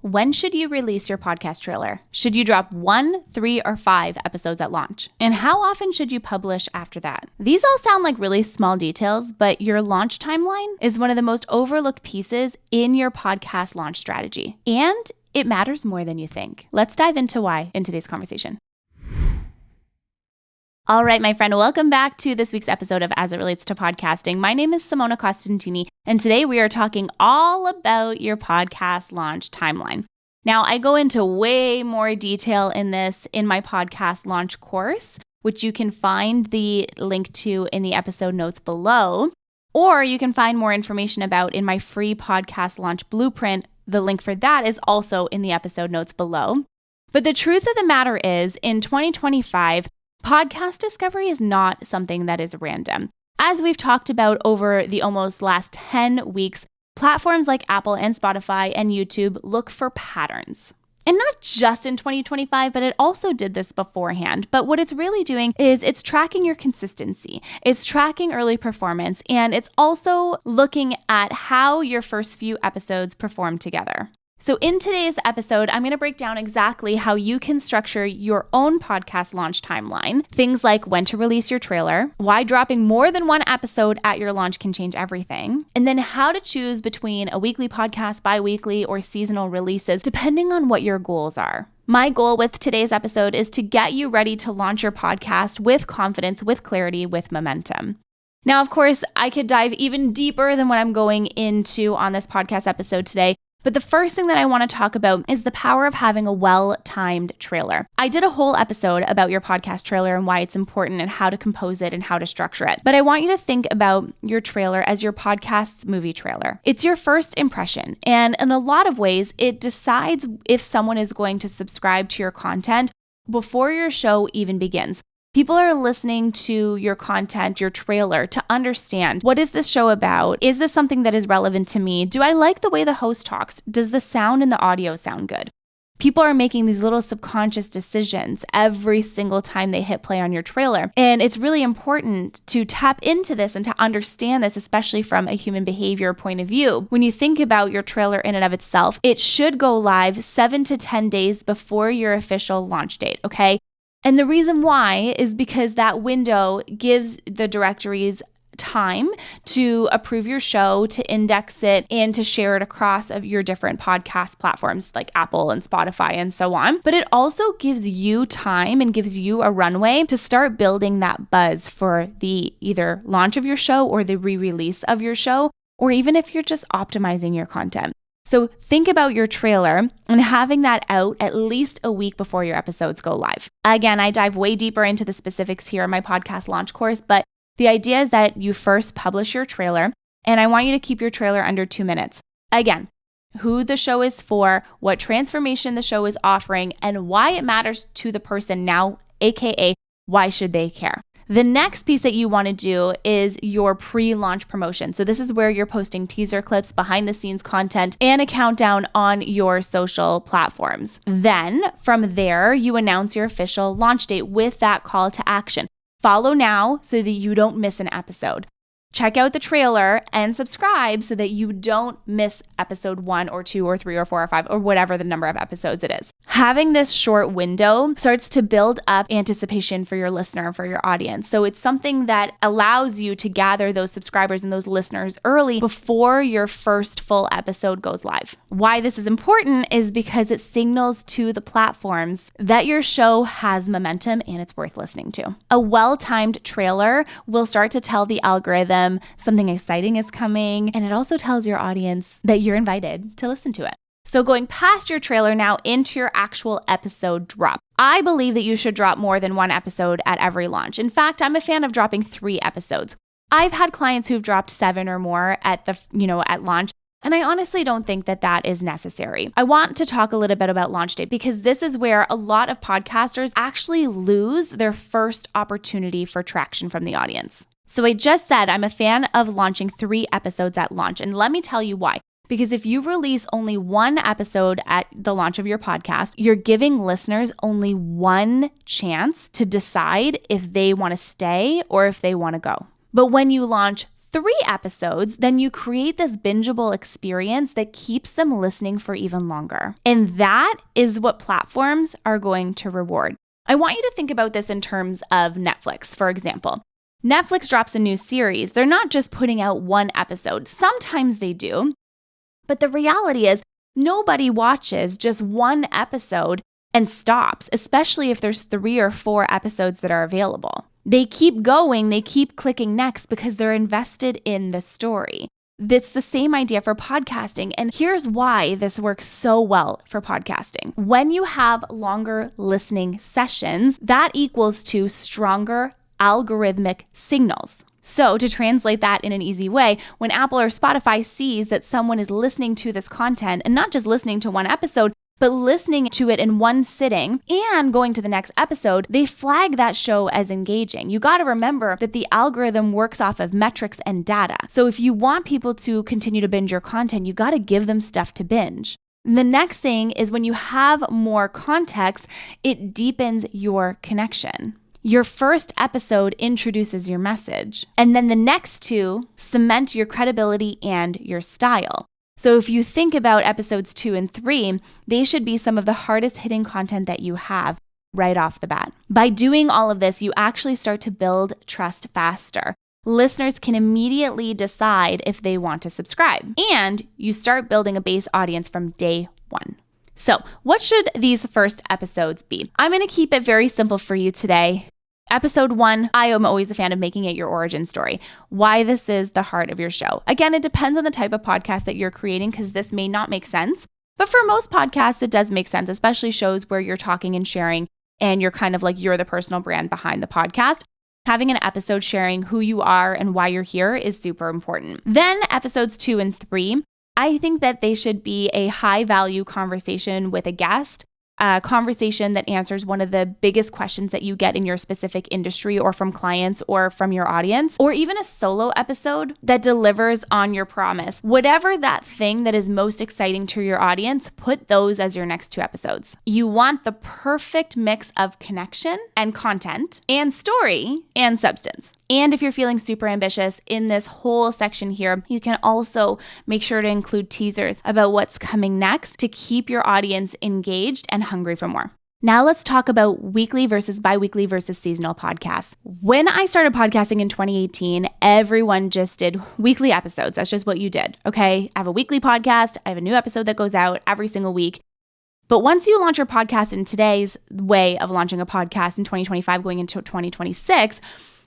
When should you release your podcast trailer? Should you drop 1, 3, or 5 episodes at launch? And how often should you publish after that? These all sound like really small details, but your launch timeline is one of the most overlooked pieces in your podcast launch strategy. And it matters more than you think. Let's dive into why in today's conversation. All right, my friend, welcome back to this week's episode of As It Relates to Podcasting. My name is Simona Costantini, and today we are talking all about your podcast launch timeline. Now, I go into way more detail in this in my podcast launch course, which you can find the link to in the episode notes below, or you can find more information about in my free podcast launch blueprint. The link for that is also in the episode notes below. But the truth of the matter is, in 2025, podcast discovery is not something that is random. As we've talked about over the almost last 10 weeks, platforms like Apple and Spotify and YouTube look for patterns. And not just in 2025, but it also did this beforehand. But what it's really doing is it's tracking your consistency. It's tracking early performance, and it's also looking at how your first few episodes perform together. So in today's episode, I'm going to break down exactly how you can structure your own podcast launch timeline. Things like when to release your trailer, why dropping more than one episode at your launch can change everything, and then how to choose between a weekly podcast, biweekly, or seasonal releases, depending on what your goals are. My goal with today's episode is to get you ready to launch your podcast with confidence, with clarity, with momentum. Now, of course, I could dive even deeper than what I'm going into on this podcast episode today. But the first thing that I want to talk about is the power of having a well-timed trailer. I did a whole episode about your podcast trailer and why it's important and how to compose it and how to structure it. But I want you to think about your trailer as your podcast's movie trailer. It's your first impression. And in a lot of ways, it decides if someone is going to subscribe to your content before your show even begins. People are listening to your content, your trailer, to understand, what is this show about? Is this something that is relevant to me? Do I like the way the host talks? Does the sound and the audio sound good? People are making these little subconscious decisions every single time they hit play on your trailer. And it's really important to tap into this and to understand this, especially from a human behavior point of view. When you think about your trailer in and of itself, it should go live 7 to 10 days before your official launch date, okay? And the reason why is because that window gives the directories time to approve your show, to index it, and to share it across of your different podcast platforms like Apple and Spotify and so on. But it also gives you time and gives you a runway to start building that buzz for the either launch of your show or the re-release of your show, or even if you're just optimizing your content. So think about your trailer and having that out at least a week before your episodes go live. Again, I dive way deeper into the specifics here in my podcast launch course, but the idea is that you first publish your trailer, and I want you to keep your trailer under 2 minutes. Again, who the show is for, what transformation the show is offering, and why it matters to the person now, aka why should they care? The next piece that you want to do is your pre-launch promotion. So this is where you're posting teaser clips, behind the scenes content, and a countdown on your social platforms. Then from there, you announce your official launch date with that call to action. Follow now so that you don't miss an episode. Check out the trailer and subscribe so that you don't miss episode 1 or 2 or 3 or 4 or 5 or whatever the number of episodes it is. Having this short window starts to build up anticipation for your listener, for your audience. So it's something that allows you to gather those subscribers and those listeners early before your first full episode goes live. Why this is important is because it signals to the platforms that your show has momentum and it's worth listening to. A well-timed trailer will start to tell the algorithm something exciting is coming, and it also tells your audience that you're invited to listen to it. So going past your trailer now into your actual episode drop. I believe that you should drop more than one episode at every launch. In fact, I'm a fan of dropping 3 episodes. I've had clients who've dropped 7 or more at launch, and I honestly don't think that that is necessary. I want to talk a little bit about launch date because this is where a lot of podcasters actually lose their first opportunity for traction from the audience. So I just said I'm a fan of launching 3 episodes at launch, and let me tell you why. Because if you release only 1 episode at the launch of your podcast, you're giving listeners only 1 chance to decide if they want to stay or if they want to go. But when you launch 3 episodes, then you create this bingeable experience that keeps them listening for even longer. And that is what platforms are going to reward. I want you to think about this in terms of Netflix, for example. Netflix drops a new series. They're not just putting out one episode. Sometimes they do. But the reality is nobody watches just one episode and stops, especially if there's 3 or 4 episodes that are available. They keep going, they keep clicking next because they're invested in the story. It's the same idea for podcasting, and here's why this works so well for podcasting. When you have longer listening sessions, that equals to stronger algorithmic signals. So to translate that in an easy way, when Apple or Spotify sees that someone is listening to this content and not just listening to one episode, but listening to it in one sitting and going to the next episode, they flag that show as engaging. You got to remember that the algorithm works off of metrics and data. So if you want people to continue to binge your content, you got to give them stuff to binge. And the next thing is when you have more context, it deepens your connection. Your first episode introduces your message, and then the next 2 cement your credibility and your style. So if you think about episodes 2 and 3, they should be some of the hardest hitting content that you have right off the bat. By doing all of this, you actually start to build trust faster. Listeners can immediately decide if they want to subscribe, and you start building a base audience from day 1. So what should these first episodes be? I'm going to keep it very simple for you today. Episode 1, I am always a fan of making it your origin story, why this is the heart of your show. Again, it depends on the type of podcast that you're creating because this may not make sense. But for most podcasts, it does make sense, especially shows where you're talking and sharing and you're kind of like you're the personal brand behind the podcast. Having an episode sharing who you are and why you're here is super important. Then episodes 2 and 3, I think that they should be a high value conversation with a guest. A conversation that answers one of the biggest questions that you get in your specific industry or from clients or from your audience, or even a solo episode that delivers on your promise. Whatever that thing that is most exciting to your audience, put those as your next 2 episodes. You want the perfect mix of connection and content and story and substance. And if you're feeling super ambitious in this whole section here, you can also make sure to include teasers about what's coming next to keep your audience engaged and hungry for more. Now let's talk about weekly versus biweekly versus seasonal podcasts. When I started podcasting in 2018, everyone just did weekly episodes. That's just what you did, okay? I have a weekly podcast. I have a new episode that goes out every single week. But once you launch your podcast in today's way of launching a podcast in 2025 going into 2026,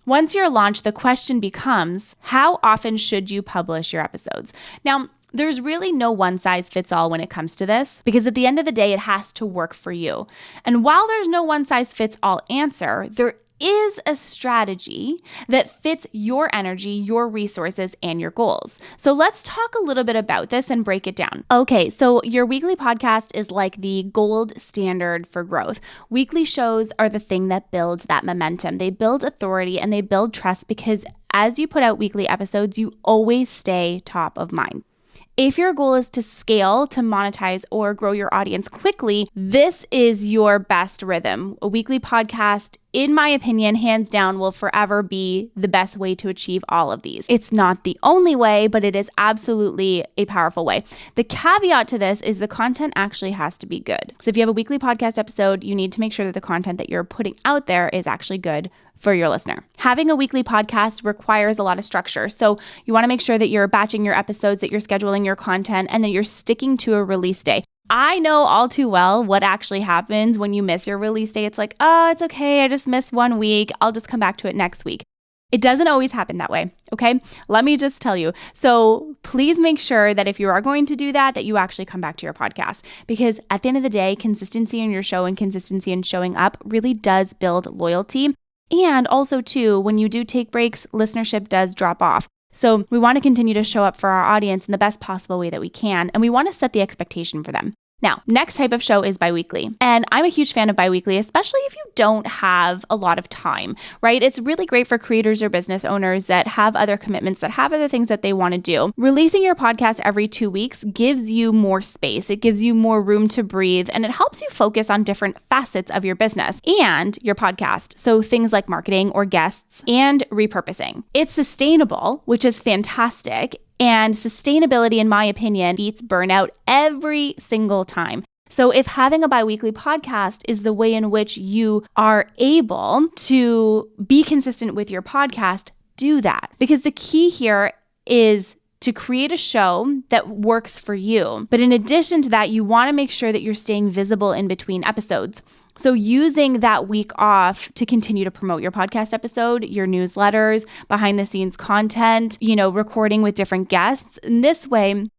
once you're launched, the question becomes, how often should you publish your episodes? Now, there's really no one size fits all when it comes to this, because at the end of the day, it has to work for you. And while there's no one size fits all answer, there is a strategy that fits your energy, your resources, and your goals. So let's talk a little bit about this and break it down. Okay, so your weekly podcast is like the gold standard for growth. Weekly shows are the thing that builds that momentum. They build authority and they build trust because as you put out weekly episodes, you always stay top of mind. If your goal is to scale, to monetize, or grow your audience quickly, this is your best rhythm. A weekly podcast, in my opinion, hands down, will forever be the best way to achieve all of these. It's not the only way, but it is absolutely a powerful way. The caveat to this is the content actually has to be good. So if you have a weekly podcast episode, you need to make sure that the content that you're putting out there is actually good for your listener. Having a weekly podcast requires a lot of structure. So you want to make sure that you're batching your episodes, that you're scheduling your content, and that you're sticking to a release day. I know all too well what actually happens when you miss your release day. It's like, oh, it's okay. I just missed 1 week. I'll just come back to it next week. It doesn't always happen that way, okay? Let me just tell you. So please make sure that if you are going to do that, that you actually come back to your podcast. Because at the end of the day, consistency in your show and consistency in showing up really does build loyalty. And also too, when you do take breaks, listenership does drop off. So we want to continue to show up for our audience in the best possible way that we can. And we want to set the expectation for them. Now, next type of show is biweekly. And I'm a huge fan of biweekly, especially if you don't have a lot of time, right? It's really great for creators or business owners that have other commitments, that have other things that they want to do. Releasing your podcast every 2 weeks gives you more space. It gives you more room to breathe, and it helps you focus on different facets of your business and your podcast. So things like marketing or guests and repurposing. It's sustainable, which is fantastic. And sustainability, in my opinion, beats burnout every single time. So if having a biweekly podcast is the way in which you are able to be consistent with your podcast, do that. Because the key here is to create a show that works for you. But in addition to that, you want to make sure that you're staying visible in between episodes. So using that week off to continue to promote your podcast episode, your newsletters, behind the scenes content, recording with different guests. In this way,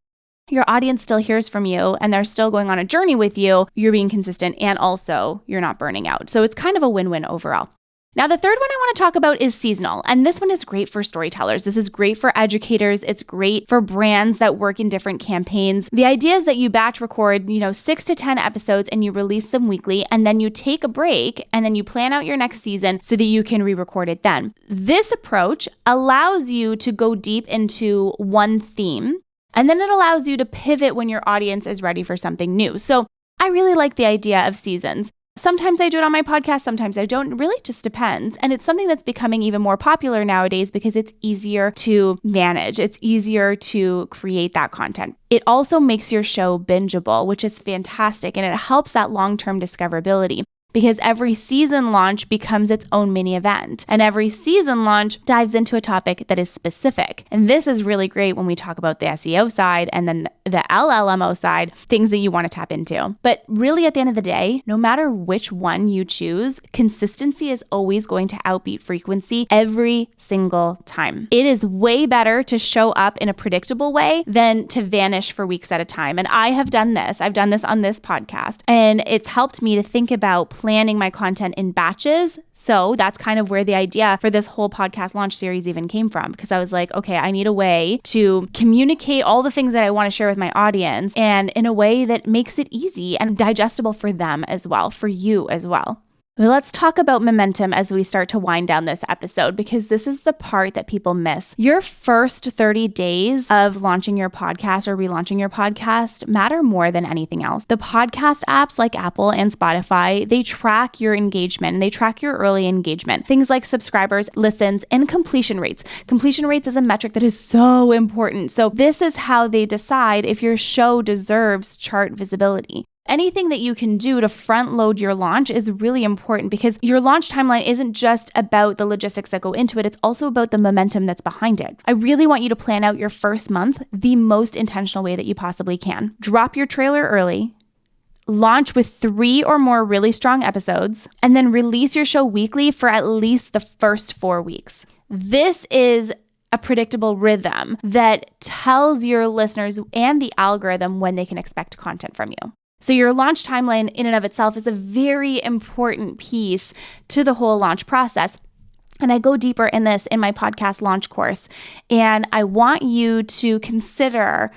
your audience still hears from you and they're still going on a journey with you. You're being consistent and also you're not burning out. So it's kind of a win-win overall. Now, the third one I want to talk about is seasonal. And this one is great for storytellers. This is great for educators. It's great for brands that work in different campaigns. The idea is that you batch record, 6 to 10 episodes and you release them weekly, and then you take a break and then you plan out your next season so that you can re-record it then. This approach allows you to go deep into one theme, and then it allows you to pivot when your audience is ready for something new. So I really like the idea of seasons. Sometimes I do it on my podcast, sometimes I don't. It really just depends. And it's something that's becoming even more popular nowadays because it's easier to manage. It's easier to create that content. It also makes your show bingeable, which is fantastic. And it helps that long-term discoverability, because every season launch becomes its own mini event. And every season launch dives into a topic that is specific. And this is really great when we talk about the SEO side and then the LLMO side, things that you want to tap into. But really at the end of the day, no matter which one you choose, consistency is always going to outbeat frequency every single time. It is way better to show up in a predictable way than to vanish for weeks at a time. And I have done this. I've done this on this podcast. And it's helped me to think about planning my content in batches. So that's kind of where the idea for this whole podcast launch series even came from, because I was like, okay, I need a way to communicate all the things that I want to share with my audience, and in a way that makes it easy and digestible for them as well, for you as well. Let's talk about momentum as we start to wind down this episode, because this is the part that people miss. Your first 30 days of launching your podcast or relaunching your podcast matter more than anything else. The podcast apps like Apple and Spotify, they track your engagement and they track your early engagement. Things like subscribers, listens, and completion rates. Completion rates is a metric that is so important. So this is how they decide if your show deserves chart visibility. Anything that you can do to front load your launch is really important, because your launch timeline isn't just about the logistics that go into it. It's also about the momentum that's behind it. I really want you to plan out your first month the most intentional way that you possibly can. Drop your trailer early, launch with 3 or more really strong episodes, and then release your show weekly for at least the first 4 weeks. This is a predictable rhythm that tells your listeners and the algorithm when they can expect content from you. So your launch timeline in and of itself is a very important piece to the whole launch process. And I go deeper in this in my podcast launch course. And I want you to consider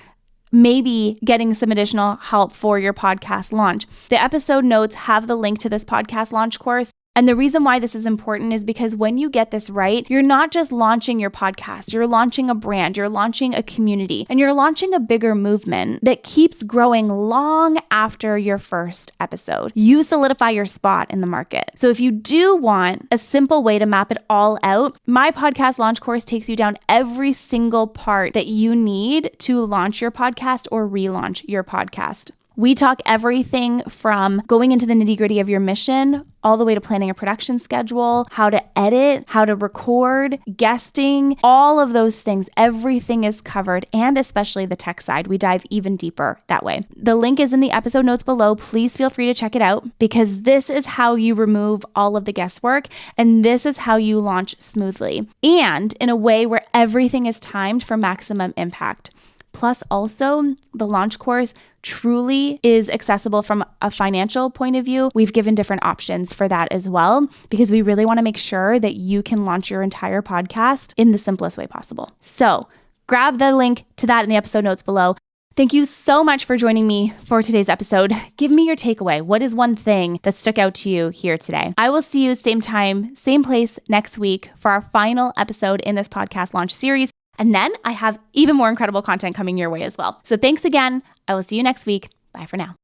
maybe getting some additional help for your podcast launch. The episode notes have the link to this podcast launch course. And the reason why this is important is because when you get this right, you're not just launching your podcast, you're launching a brand, you're launching a community, and you're launching a bigger movement that keeps growing long after your first episode. You solidify your spot in the market. So if you do want a simple way to map it all out, my podcast launch course takes you down every single part that you need to launch your podcast or relaunch your podcast. We talk everything from going into the nitty-gritty of your mission, all the way to planning a production schedule, how to edit, how to record, guesting, all of those things. Everything is covered, and especially the tech side. We dive even deeper that way. The link is in the episode notes below. Please feel free to check it out, because this is how you remove all of the guesswork, and this is how you launch smoothly, and in a way where everything is timed for maximum impact. Plus, also, the launch course truly is accessible from a financial point of view. We've given different options for that as well, because we really want to make sure that you can launch your entire podcast in the simplest way possible. So grab the link to that in the episode notes below. Thank you so much for joining me for today's episode. Give me your takeaway. What is one thing that stuck out to you here today? I will see you same time, same place next week for our final episode in this podcast launch series. And then I have even more incredible content coming your way as well. So thanks again. I will see you next week. Bye for now.